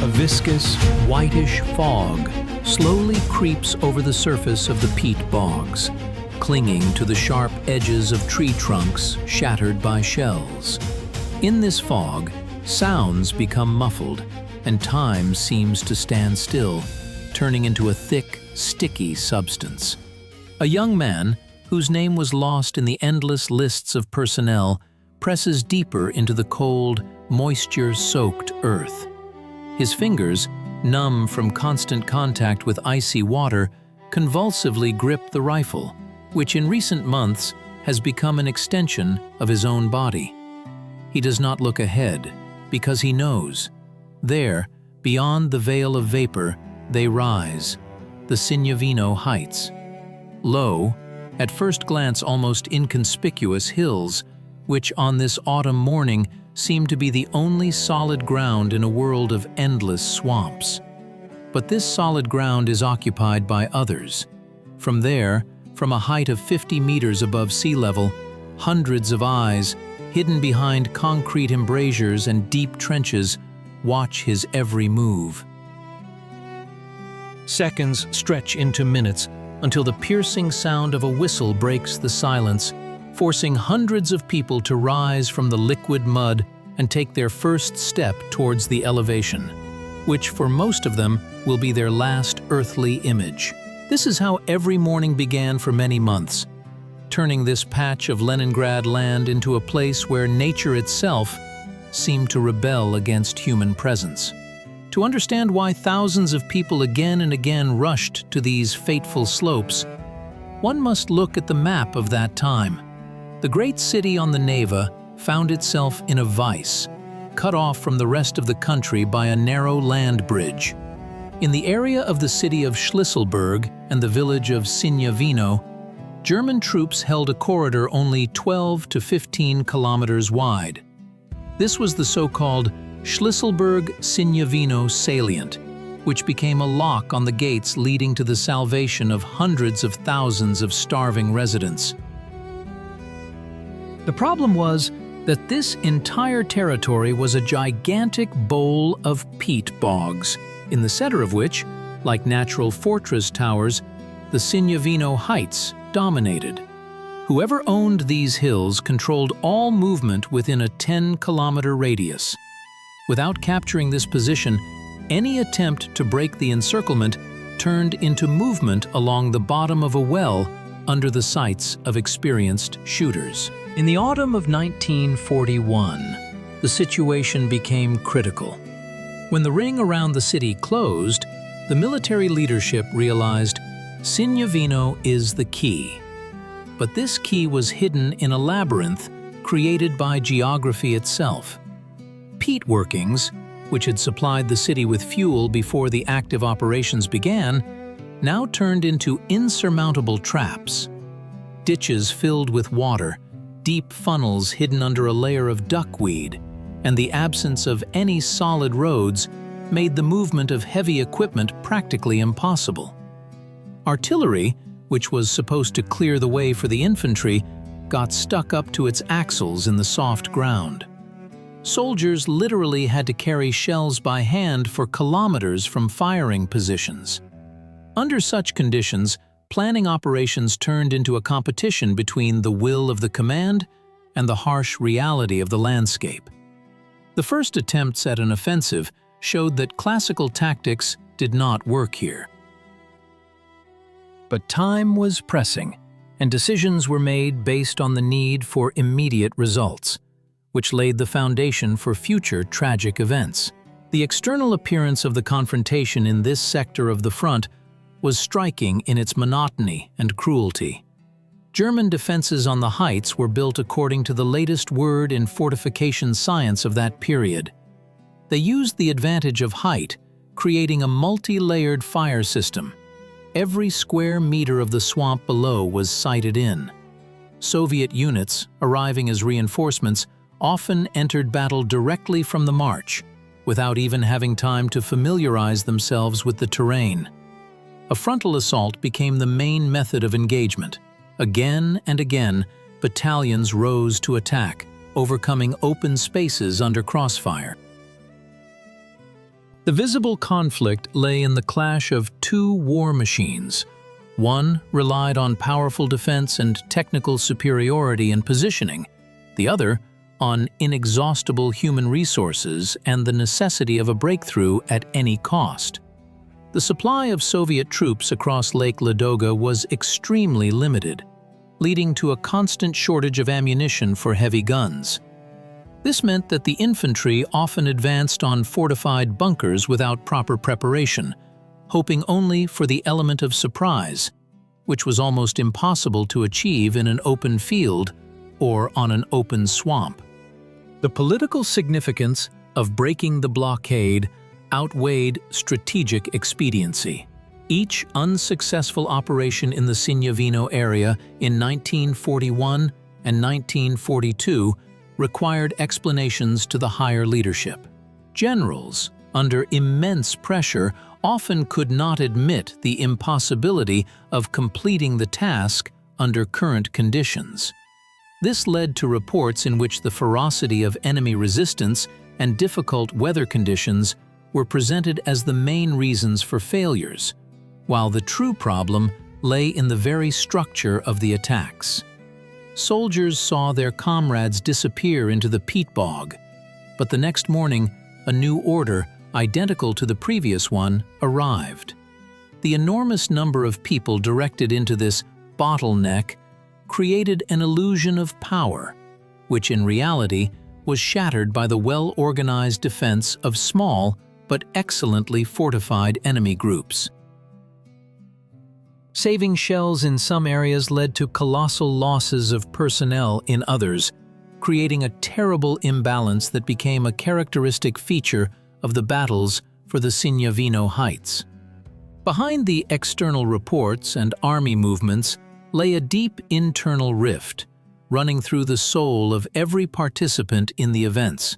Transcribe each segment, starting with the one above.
viscous, whitish fog slowly creeps over the surface of the peat bogs, clinging to the sharp edges of tree trunks shattered by shells. In this fog, sounds become muffled, and time seems to stand still, turning into a thick, sticky substance. A young man, whose name was lost in the endless lists of personnel, presses deeper into the cold, moisture-soaked earth. His fingers, numb from constant contact with icy water, convulsively grip the rifle, which in recent months has become an extension of his own body. He does not look ahead, because he knows. There, beyond the veil of vapor, they rise, the Sinyavino Heights. Low, at first glance almost inconspicuous hills, which on this autumn morning seem to be the only solid ground in a world of endless swamps. But this solid ground is occupied by others. From there, from a height of 50 meters above sea level, hundreds of eyes, hidden behind concrete embrasures and deep trenches, watch his every move. Seconds stretch into minutes until the piercing sound of a whistle breaks the silence, forcing hundreds of people to rise from the liquid mud and take their first step towards the elevation, which for most of them will be their last earthly image. This is how every morning began for many months, turning this patch of Leningrad land into a place where nature itself seemed to rebel against human presence. To understand why thousands of people again and again rushed to these fateful slopes, one must look at the map of that time. The great city on the Neva found itself in a vice, cut off from the rest of the country by a narrow land bridge. In the area of the city of Schlisselburg and the village of Sinyavino, German troops held a corridor only 12 to 15 kilometers wide. This was the so-called Schlisselburg-Sinyavino salient, which became a lock on the gates leading to the salvation of hundreds of thousands of starving residents. The problem was that this entire territory was a gigantic bowl of peat bogs, in the center of which, like natural fortress towers, the Sinyavino Heights dominated. Whoever owned these hills controlled all movement within a 10-kilometer radius. Without capturing this position, any attempt to break the encirclement turned into movement along the bottom of a well under the sights of experienced shooters. In the autumn of 1941, the situation became critical. When the ring around the city closed, the military leadership realized Sinyavino is the key. But this key was hidden in a labyrinth created by geography itself. Peat workings, which had supplied the city with fuel before the active operations began, now turned into insurmountable traps. Ditches filled with water, deep funnels hidden under a layer of duckweed, and the absence of any solid roads made the movement of heavy equipment practically impossible. Artillery, which was supposed to clear the way for the infantry, got stuck up to its axles in the soft ground. Soldiers literally had to carry shells by hand for kilometers from firing positions. Under such conditions, planning operations turned into a competition between the will of the command and the harsh reality of the landscape. The first attempts at an offensive showed that classical tactics did not work here. But time was pressing, and decisions were made based on the need for immediate results, which laid the foundation for future tragic events. The external appearance of the confrontation in this sector of the front was striking in its monotony and cruelty. German defenses on the heights were built according to the latest word in fortification science of that period. They used the advantage of height, creating a multi-layered fire system. Every square meter of the swamp below was sighted in. Soviet units, arriving as reinforcements, often entered battle directly from the march, without even having time to familiarize themselves with the terrain. A frontal assault became the main method of engagement. Again and again, battalions rose to attack, overcoming open spaces under crossfire. The visible conflict lay in the clash of two war machines. One relied on powerful defense and technical superiority in positioning, the other on inexhaustible human resources and the necessity of a breakthrough at any cost. The supply of Soviet troops across Lake Ladoga was extremely limited, leading to a constant shortage of ammunition for heavy guns. This meant that the infantry often advanced on fortified bunkers without proper preparation, hoping only for the element of surprise, which was almost impossible to achieve in an open field or on an open swamp. The political significance of breaking the blockade outweighed strategic expediency. Each unsuccessful operation in the Sinyavino area in 1941 and 1942 required explanations to the higher leadership. Generals, under immense pressure, often could not admit the impossibility of completing the task under current conditions. This led to reports in which the ferocity of enemy resistance and difficult weather conditions were presented as the main reasons for failures, while the true problem lay in the very structure of the attacks. Soldiers saw their comrades disappear into the peat bog, but the next morning, a new order, identical to the previous one, arrived. The enormous number of people directed into this bottleneck created an illusion of power, which in reality was shattered by the well-organized defense of small but excellently fortified enemy groups. Saving shells in some areas led to colossal losses of personnel in others, creating a terrible imbalance that became a characteristic feature of the battles for the Sinyavino Heights. Behind the external reports and army movements lay a deep internal rift, running through the soul of every participant in the events.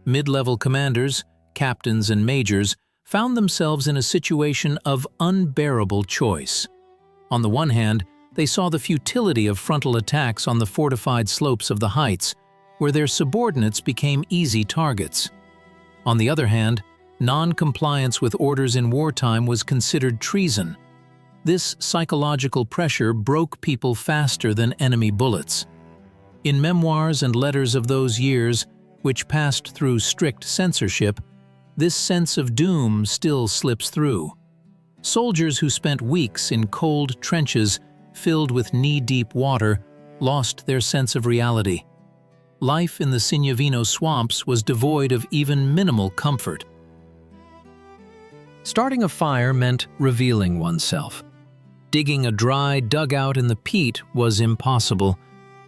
Mid-level commanders, captains and majors found themselves in a situation of unbearable choice. On the one hand, they saw the futility of frontal attacks on the fortified slopes of the heights, where their subordinates became easy targets. On the other hand, non-compliance with orders in wartime was considered treason. This psychological pressure broke people faster than enemy bullets. In memoirs and letters of those years, which passed through strict censorship, this sense of doom still slips through. Soldiers who spent weeks in cold trenches filled with knee-deep water lost their sense of reality. Life in the Sinyavino swamps was devoid of even minimal comfort. Starting a fire meant revealing oneself. Digging a dry dugout in the peat was impossible.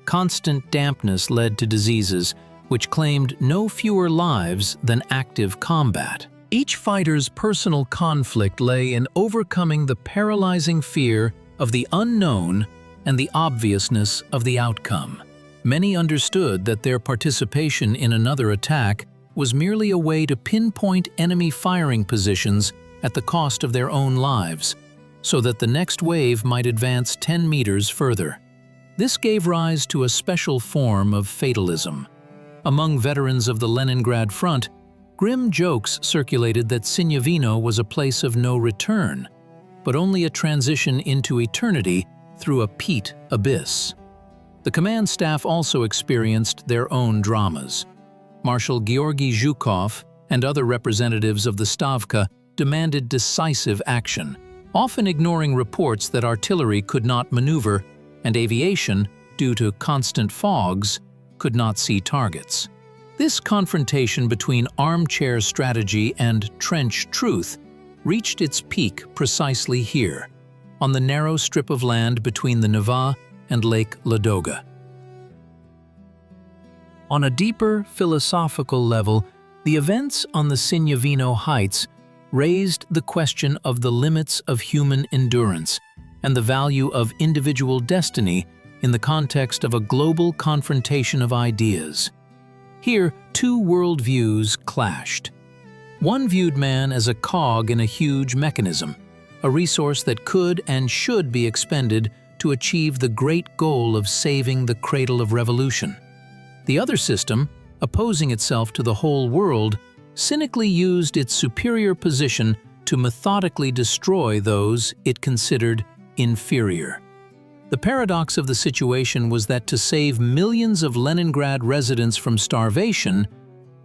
Constant dampness led to diseases, which claimed no fewer lives than active combat. Each fighter's personal conflict lay in overcoming the paralyzing fear of the unknown and the obviousness of the outcome. Many understood that their participation in another attack was merely a way to pinpoint enemy firing positions at the cost of their own lives, so that the next wave might advance 10 meters further. This gave rise to a special form of fatalism. Among veterans of the Leningrad front, grim jokes circulated that Sinyavino was a place of no return, but only a transition into eternity through a peat abyss. The command staff also experienced their own dramas. Marshal Georgy Zhukov and other representatives of the Stavka demanded decisive action, often ignoring reports that artillery could not maneuver and aviation, due to constant fogs, could not see targets. This confrontation between armchair strategy and trench truth reached its peak precisely here, on the narrow strip of land between the Neva and Lake Ladoga. On a deeper philosophical level, the events on the Sinyavino Heights raised the question of the limits of human endurance and the value of individual destiny in the context of a global confrontation of ideas. Here, two worldviews clashed. One viewed man as a cog in a huge mechanism, a resource that could and should be expended to achieve the great goal of saving the cradle of revolution. The other system, opposing itself to the whole world, cynically used its superior position to methodically destroy those it considered inferior. The paradox of the situation was that to save millions of Leningrad residents from starvation,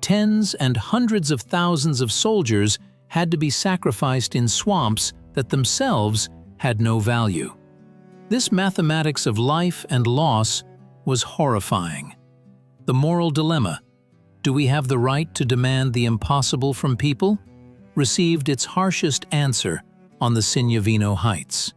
tens and hundreds of thousands of soldiers had to be sacrificed in swamps that themselves had no value. This mathematics of life and loss was horrifying. The moral dilemma, do we have the right to demand the impossible from people, received its harshest answer on the Sinyavino Heights.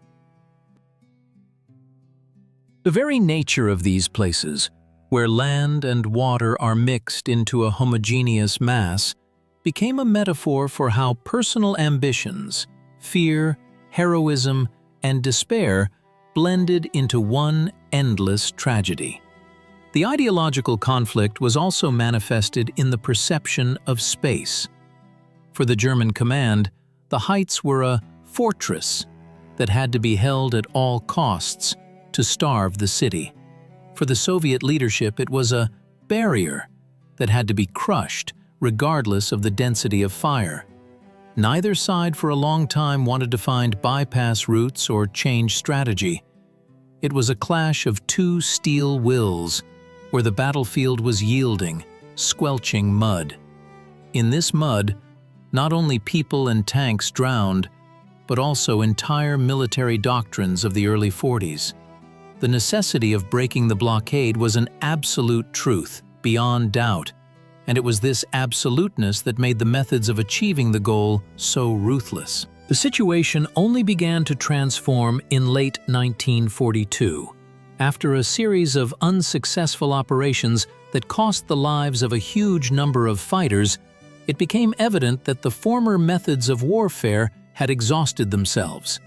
The very nature of these places, where land and water are mixed into a homogeneous mass, became a metaphor for how personal ambitions, fear, heroism, and despair blended into one endless tragedy. The ideological conflict was also manifested in the perception of space. For the German command, the heights were a fortress that had to be held at all costs to starve the city. For the Soviet leadership, it was a barrier that had to be crushed regardless of the density of fire. Neither side for a long time wanted to find bypass routes or change strategy. It was a clash of two steel wills, where the battlefield was yielding, squelching mud. In this mud, not only people and tanks drowned, but also entire military doctrines of the early 40s. The necessity of breaking the blockade was an absolute truth, beyond doubt, and it was this absoluteness that made the methods of achieving the goal so ruthless. The situation only began to transform in late 1942, after a series of unsuccessful operations that cost the lives of a huge number of fighters. It became evident that the former methods of warfare had exhausted themselves.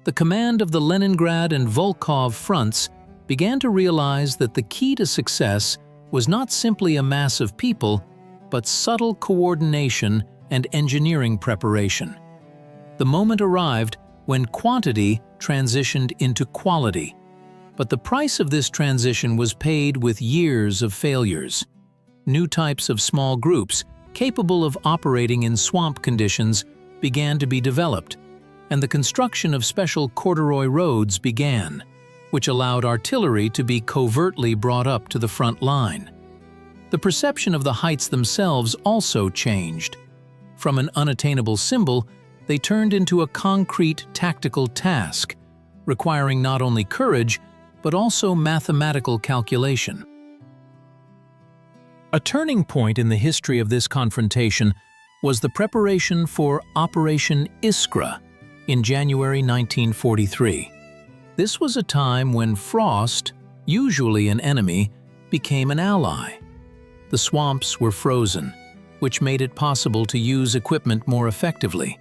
The command of the Leningrad and Volkhov fronts began to realize that the key to success was not simply a mass of people, but subtle coordination and engineering preparation. The moment arrived when quantity transitioned into quality, but the price of this transition was paid with years of failures. New types of small groups, capable of operating in swamp conditions, began to be developed, and the construction of special corduroy roads began, which allowed artillery to be covertly brought up to the front line. The perception of the heights themselves also changed. From an unattainable symbol, they turned into a concrete tactical task, requiring not only courage, but also mathematical calculation. A turning point in the history of this confrontation was the preparation for Operation Iskra in January 1943. This was a time when frost, usually an enemy, became an ally. The swamps were frozen, which made it possible to use equipment more effectively.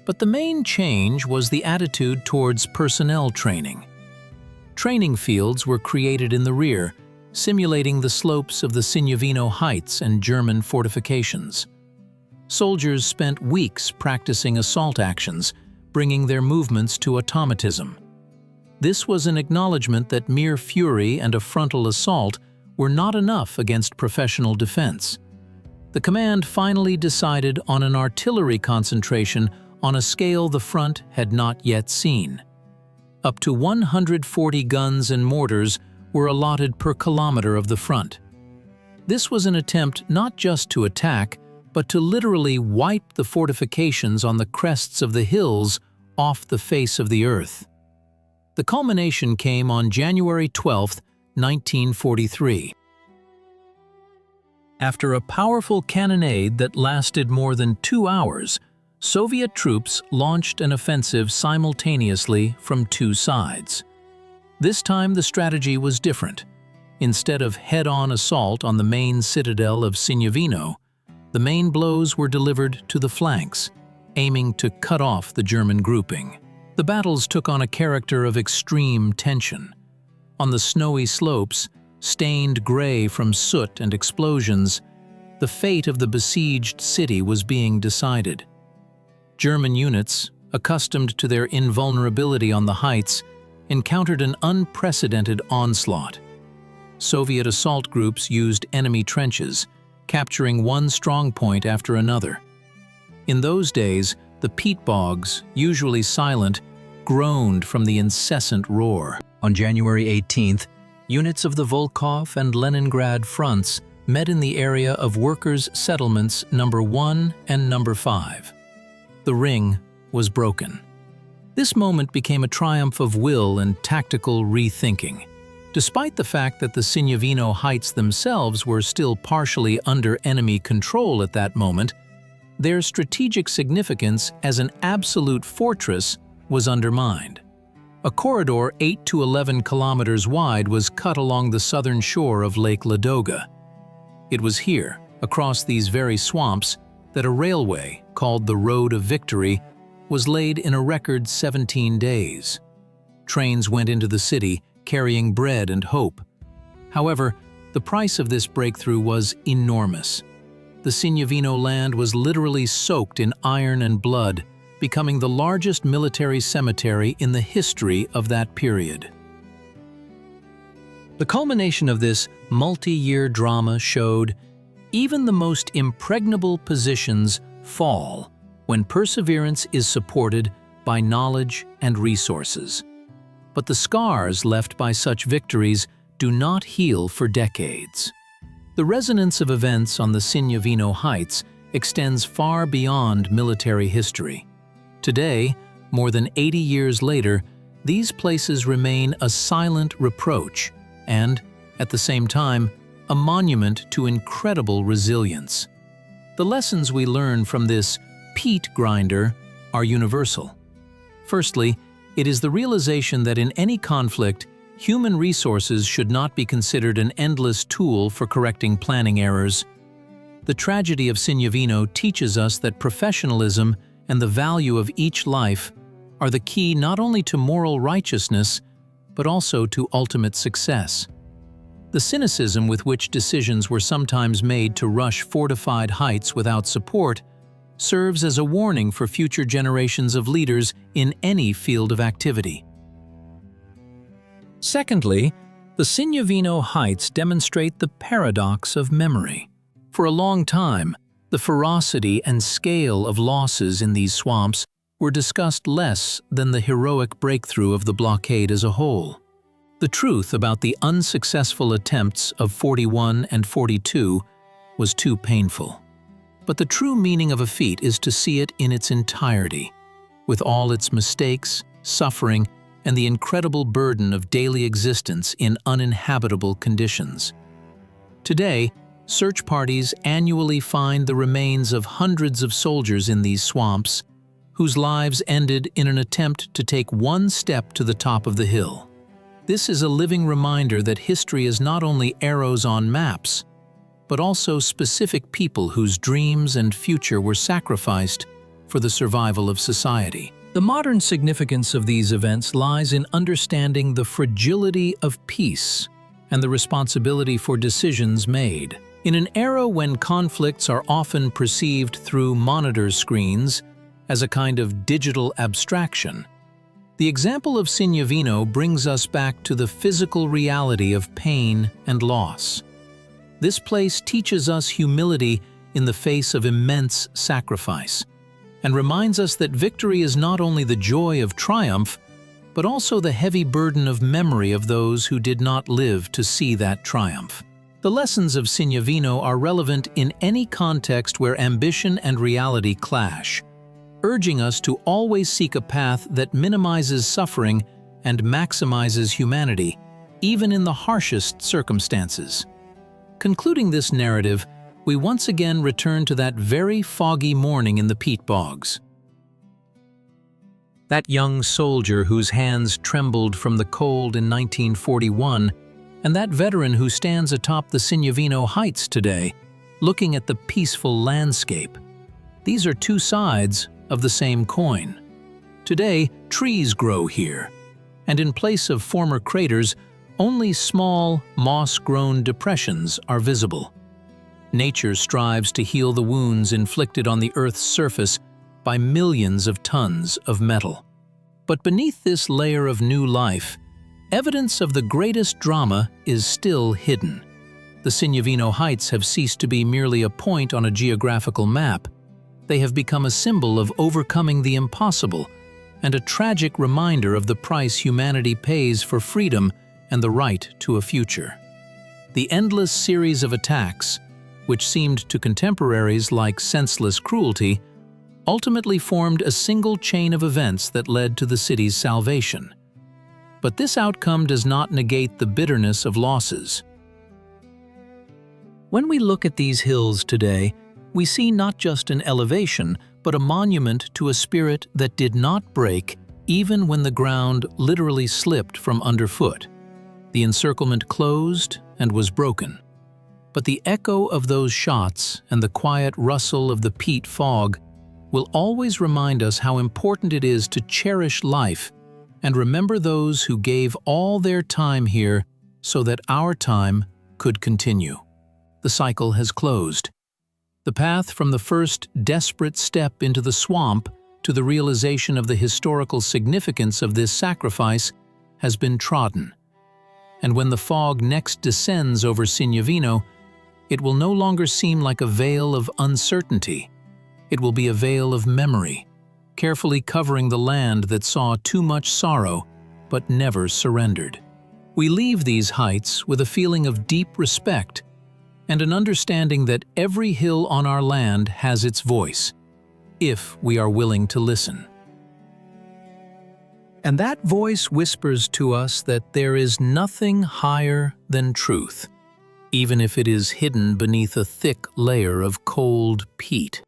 But the main change was the attitude towards personnel training. Training fields were created in the rear, simulating the slopes of the Sinyavino Heights and German fortifications. Soldiers spent weeks practicing assault actions, bringing their movements to automatism. This was an acknowledgement that mere fury and a frontal assault were not enough against professional defense. The command finally decided on an artillery concentration on a scale the front had not yet seen. Up to 140 guns and mortars were allotted per kilometer of the front. This was an attempt not just to attack, but to literally wipe the fortifications on the crests of the hills off the face of the earth. The culmination came on January 12, 1943. After a powerful cannonade that lasted more than 2 hours, Soviet troops launched an offensive simultaneously from two sides. This time the strategy was different. Instead of head-on assault on the main citadel of Sinyavino, the main blows were delivered to the flanks, aiming to cut off the German grouping. The battles took on a character of extreme tension. On the snowy slopes, stained gray from soot and explosions, the fate of the besieged city was being decided. German units, accustomed to their invulnerability on the heights, encountered an unprecedented onslaught. Soviet assault groups used enemy trenches, capturing one strong point after another. In those days, the peat bogs, usually silent, groaned from the incessant roar. On January 18th, units of the Volkhov and Leningrad fronts met in the area of workers' settlements number 1 and number 5. The ring was broken. This moment became a triumph of will and tactical rethinking. Despite the fact that the Sinyavino Heights themselves were still partially under enemy control at that moment, their strategic significance as an absolute fortress was undermined. A corridor 8 to 11 kilometers wide was cut along the southern shore of Lake Ladoga. It was here, across these very swamps, that a railway, called the Road of Victory, was laid in a record 17 days. Trains went into the city, carrying bread and hope. However, the price of this breakthrough was enormous. The Sinyavino land was literally soaked in iron and blood, becoming the largest military cemetery in the history of that period. The culmination of this multi-year drama showed even the most impregnable positions fall when perseverance is supported by knowledge and resources. But the scars left by such victories do not heal for decades. The resonance of events on the Sinyavino Heights extends far beyond military history. Today, more than 80 years later, these places remain a silent reproach and, at the same time, a monument to incredible resilience. The lessons we learn from this peat grinder are universal. Firstly, it is the realization that in any conflict, human resources should not be considered an endless tool for correcting planning errors. The tragedy of Sinyavino teaches us that professionalism and the value of each life are the key not only to moral righteousness, but also to ultimate success. The cynicism with which decisions were sometimes made to rush fortified heights without support serves as a warning for future generations of leaders in any field of activity. Secondly, the Sinyavino Heights demonstrate the paradox of memory. For a long time, the ferocity and scale of losses in these swamps were discussed less than the heroic breakthrough of the blockade as a whole. The truth about the unsuccessful attempts of 41 and 42 was too painful. But the true meaning of a feat is to see it in its entirety, with all its mistakes, suffering, and the incredible burden of daily existence in uninhabitable conditions. Today, search parties annually find the remains of hundreds of soldiers in these swamps, whose lives ended in an attempt to take one step to the top of the hill. This is a living reminder that history is not only arrows on maps, but also specific people whose dreams and future were sacrificed for the survival of society. The modern significance of these events lies in understanding the fragility of peace and the responsibility for decisions made. In an era when conflicts are often perceived through monitor screens as a kind of digital abstraction, the example of Sinyavino brings us back to the physical reality of pain and loss. This place teaches us humility in the face of immense sacrifice, and reminds us that victory is not only the joy of triumph, but also the heavy burden of memory of those who did not live to see that triumph. The lessons of Sinyavino are relevant in any context where ambition and reality clash, urging us to always seek a path that minimizes suffering and maximizes humanity, even in the harshest circumstances. Concluding this narrative, we once again return to that very foggy morning in the peat bogs. That young soldier whose hands trembled from the cold in 1941, and that veteran who stands atop the Sinyavino Heights today, looking at the peaceful landscape. These are two sides of the same coin. Today, trees grow here, and in place of former craters, only small, moss-grown depressions are visible. Nature strives to heal the wounds inflicted on the Earth's surface by millions of tons of metal. But beneath this layer of new life, evidence of the greatest drama is still hidden. The Sinyavino Heights have ceased to be merely a point on a geographical map. They have become a symbol of overcoming the impossible and a tragic reminder of the price humanity pays for freedom and the right to a future. The endless series of attacks, which seemed to contemporaries like senseless cruelty, ultimately formed a single chain of events that led to the city's salvation. But this outcome does not negate the bitterness of losses. When we look at these hills today, we see not just an elevation, but a monument to a spirit that did not break even when the ground literally slipped from underfoot. The encirclement closed and was broken. But the echo of those shots and the quiet rustle of the peat fog will always remind us how important it is to cherish life and remember those who gave all their time here so that our time could continue. The cycle has closed. The path from the first desperate step into the swamp to the realization of the historical significance of this sacrifice has been trodden. And when the fog next descends over Sinyavino, it will no longer seem like a veil of uncertainty. It will be a veil of memory, carefully covering the land that saw too much sorrow but never surrendered. We leave these heights with a feeling of deep respect and an understanding that every hill on our land has its voice, if we are willing to listen. And that voice whispers to us that there is nothing higher than truth, even if it is hidden beneath a thick layer of cold peat.